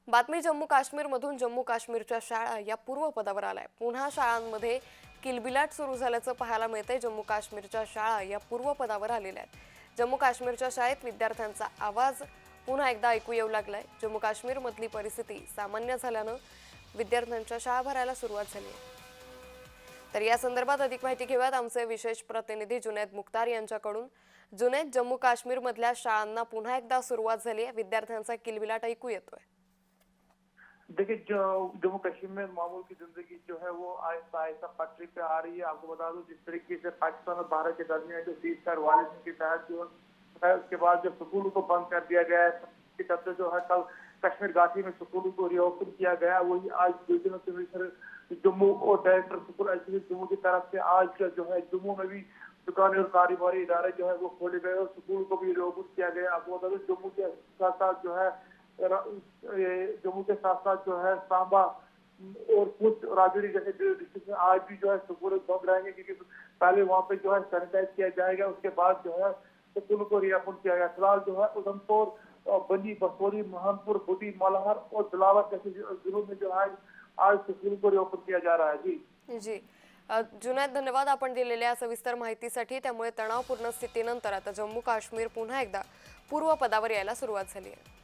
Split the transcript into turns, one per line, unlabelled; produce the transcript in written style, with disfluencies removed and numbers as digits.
बातमी जम्मू काश्मीरमधून जम्मू काश्मीरच्या शाळा या पूर्व पदावर आलाय। पुन्हा शाळांमध्ये किलबिलाट सुरू झाल्याचं पाहायला मिळतंय। जम्मू काश्मीरच्या शाळा या पूर्व पदावर आलेल्या आहेत। जम्मू काश्मीरच्या शाळेत विद्यार्थ्यांचा आवाज पुन्हा एकदा ऐकू येऊ लागलाय। जम्मू काश्मीरमधली परिस्थिती सामान्य झाल्यानं विद्यार्थ्यांच्या शाळा भरायला सुरुवात झाली आहे। तर या संदर्भात अधिक माहिती घेऊयात आमचे विशेष प्रतिनिधी जुनैद मुख्तार यांच्याकडून। जुनैद, जम्मू काश्मीर मधल्या शाळांना पुन्हा एकदा सुरुवात झाली आहे। विद्यार्थ्यांचा किलबिलाट ऐकू येतोय।
देखिए, जो जम्मू कश्मीर में मामूल की जिंदगी जो है वो आहिस्ता आहिस्ता पटरी पे आ रही है। आपको बता दूं, जिस तरीके से पाकिस्तान और भारत के दरमियान जो सीज़फायर वायलेशन के तहत जो है उसके बाद जो स्कूलों को बंद कर दिया गया है, की तरफ से जो है कल कश्मीर घाटी में स्कूलों को रीओपन किया गया। वही आज डिविजनल कमिश्नर जम्मू और डायरेक्टर स्कूल एजुकेशन जम्मू की तरफ से आज का जो है जम्मू में भी दुकानें और कारोबारी इदारे जो है वो खोले गए और स्कूल को भी रीओपन किया गया। आपको बता दें, जम्मू के साथ साथ जो है जम्मू के साथ साथ जो है सांबा और कुछ राजौरी जैसे डिस्ट्रिक्ट में आज भी जो है स्कूल बंद रहेंगे, क्योंकि पहले वहाँ पे जो है सैनिटाइज किया जाएगा, उसके बाद जो है स्कूल को रीओपन किया गया। फिलहाल जो है उधमपुर, बनी, बसोरी, महनपुर, बुटी, मलहर और जलावर जैसे जिलों में जो है आज स्कूल को रीओपन किया जा रहा है।
जी जुनैद, धन्यवाद आपण दिलेल्या सविस्तर माहितीसाठी। त्यामुळे तणावपूर्ण स्थितीनंतर आता जम्मू काश्मीर पुन्हा एकदा पूर्व पदावर यायला सुरुवात झाली आहे।